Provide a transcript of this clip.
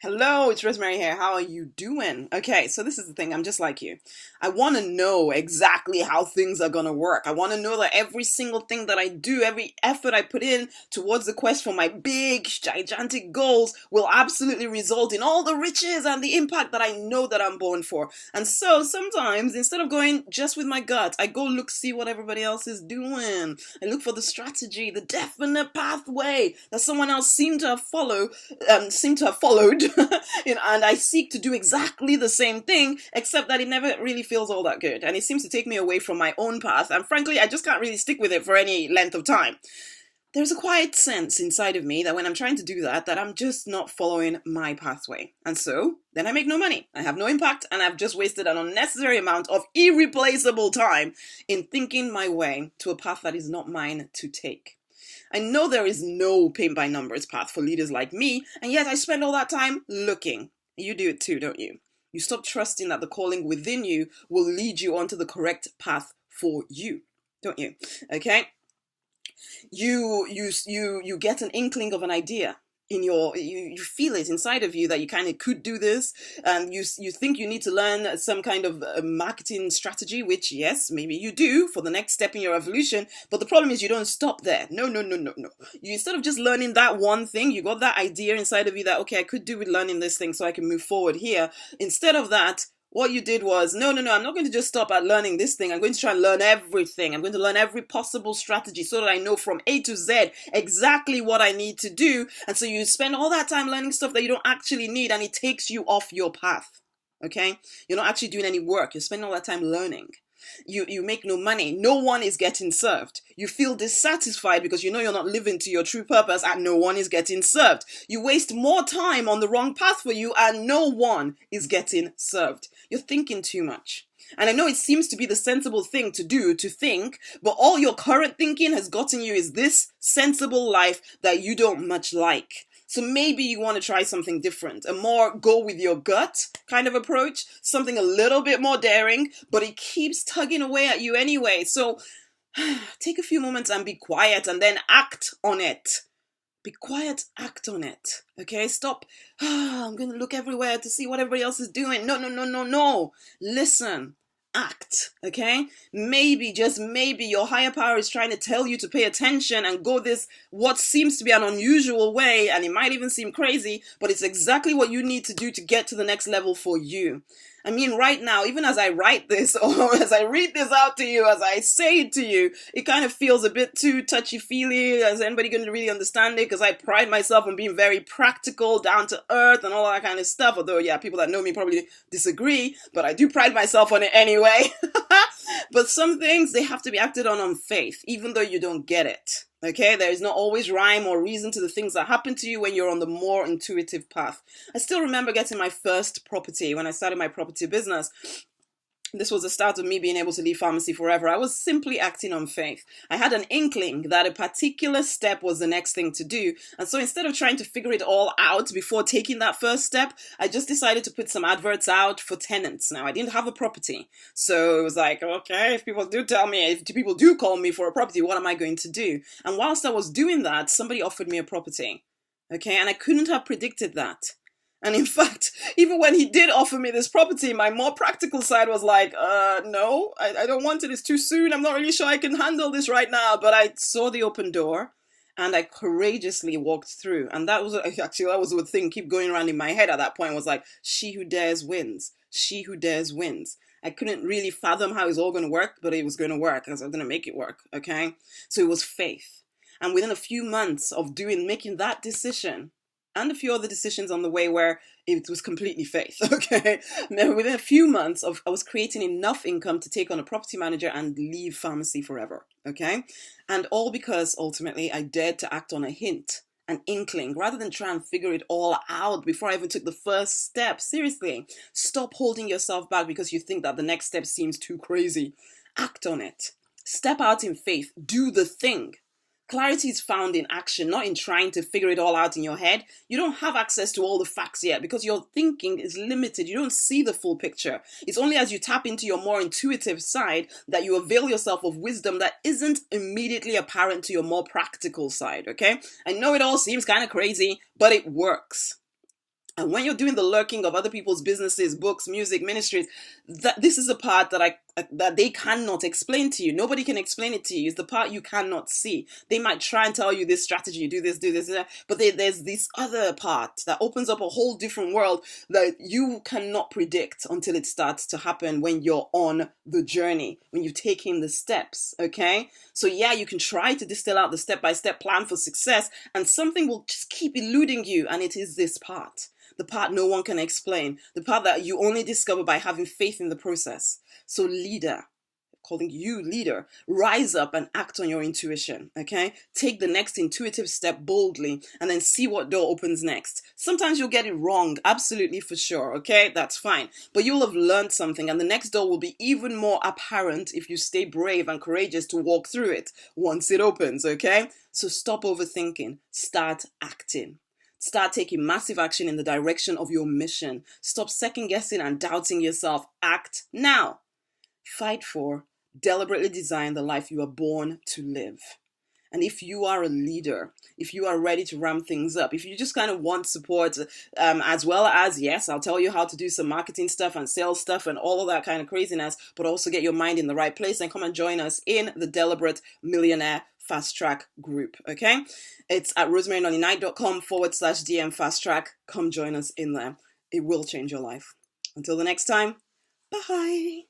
Hello, it's Rosemary here. How are you doing? Okay, so this is the thing. I'm just like you. I want to know exactly how things are going to work. I want to know that every single thing that I do, every effort I put in towards the quest for my big, gigantic goals will absolutely result in all the riches and the impact that I know that I'm born for. And so sometimes, instead of going just with my gut, I go see what everybody else is doing. I look for the strategy, the definite pathway that someone else seem to have followed and I seek to do exactly the same thing, except that it never really feels all that good. And it seems to take me away from my own path. And frankly, I just can't really stick with it for any length of time. There's a quiet sense inside of me that when I'm trying to do that I'm just not following my pathway. And so then I make no money. I have no impact, and I've just wasted an unnecessary amount of irreplaceable time in thinking my way to a path that is not mine to take. I know there is no paint by numbers path for leaders like me, and yet I spend all that time looking. You do it too, don't you? You stop trusting that the calling within you will lead you onto the correct path for you, don't you? Okay? You get an inkling of an idea in you feel it inside of you that you kind of could do this, and you think you need to learn some kind of marketing strategy, which yes, maybe you do for the next step in your evolution. But the problem is you don't stop there. No. You, instead of just learning that one thing, you got that idea inside of you that, okay, I could do with learning this thing so I can move forward here. Instead of that, what you did was, no, I'm not going to just stop at learning this thing. I'm going to try and learn everything. I'm going to learn every possible strategy so that I know from A to Z exactly what I need to do. And so you spend all that time learning stuff that you don't actually need, and it takes you off your path. Okay? You're not actually doing any work. You're spending all that time learning. You make no money. No one is getting served. You feel dissatisfied because you know you're not living to your true purpose, and no one is getting served. You waste more time on the wrong path for you, and no one is getting served. You're thinking too much. And I know it seems to be the sensible thing to do, to think, but all your current thinking has gotten you is this sensible life that you don't much like. So maybe you want to try something different, a more go with your gut kind of approach, something a little bit more daring, but it keeps tugging away at you anyway. So take a few moments and be quiet, and then act on it. Be quiet, act on it. Okay, stop. I'm going to look everywhere to see what everybody else is doing. No. Listen. Act, okay? Maybe, just maybe, your higher power is trying to tell you to pay attention and go this, what seems to be an unusual way, and it might even seem crazy, but it's exactly what you need to do to get to the next level for you. I mean, right now, even as I write this, or as I read this out to you, as I say it to you, it kind of feels a bit too touchy-feely. Is anybody going to really understand it? Because I pride myself on being very practical, down to earth, and all that kind of stuff. Although, yeah, people that know me probably disagree, but I do pride myself on it anyway. But some things, they have to be acted on faith, even though you don't get it. Okay, there is not always rhyme or reason to the things that happen to you when you're on the more intuitive path. I still remember getting my first property when I started my property business. This was the start of me being able to leave pharmacy forever. I was simply acting on faith. I had an inkling that a particular step was the next thing to do. And so instead of trying to figure it all out before taking that first step, I just decided to put some adverts out for tenants. Now, I didn't have a property. So it was like, okay, if people do call me for a property, what am I going to do? And whilst I was doing that, somebody offered me a property. Okay, and I couldn't have predicted that. And in fact, even when he did offer me this property, my more practical side was like, no, I don't want it. It's too soon. I'm not really sure I can handle this right now. But I saw the open door and I courageously walked through. And that was the thing keep going around in my head at that point, was like, she who dares wins. She who dares wins. I couldn't really fathom how it's all going to work, but it was going to work because I was going to make it work. Okay. So it was faith. And within a few months of making that decision, and a few other decisions on the way where it was completely faith, okay? Within a few months I was creating enough income to take on a property manager and leave pharmacy forever, okay? And all because ultimately I dared to act on a hint, an inkling, rather than try and figure it all out before I even took the first step. Seriously, stop holding yourself back because you think that the next step seems too crazy. Act on it. Step out in faith. Do the thing. Clarity is found in action, not in trying to figure it all out in your head. You don't have access to all the facts yet because your thinking is limited. You don't see the full picture. It's only as you tap into your more intuitive side that you avail yourself of wisdom that isn't immediately apparent to your more practical side, okay? I know it all seems kind of crazy, but it works. And when you're doing the lurking of other people's businesses, books, music, ministries, this is a part that they cannot explain to you. Nobody can explain it to you. It's the part you cannot see. They might try and tell you this strategy, do this, but there's this other part that opens up a whole different world that you cannot predict until it starts to happen when you're on the journey, when you've taken the steps, okay? So yeah, you can try to distill out the step-by-step plan for success, and something will just keep eluding you, and it is this part. The part no one can explain, the part that you only discover by having faith in the process. So leader, calling you leader, rise up and act on your intuition, okay? Take the next intuitive step boldly and then see what door opens next. Sometimes you'll get it wrong, absolutely for sure, okay? That's fine. But you'll have learned something, and the next door will be even more apparent if you stay brave and courageous to walk through it once it opens, okay? So stop overthinking, start acting. Start taking massive action in the direction of your mission. Stop second guessing and doubting yourself. Act now. Fight for, deliberately design the life you are born to live. And if you are a leader, if you are ready to ramp things up, if you just kind of want support, as well as, yes, I'll tell you how to do some marketing stuff and sales stuff and all of that kind of craziness, but also get your mind in the right place, and come and join us in the Deliberate Millionaire Fast Track group, okay? It's at rosemarynonnynight.com/DM Fast Track. Come join us in there. It will change your life. Until the next time, bye.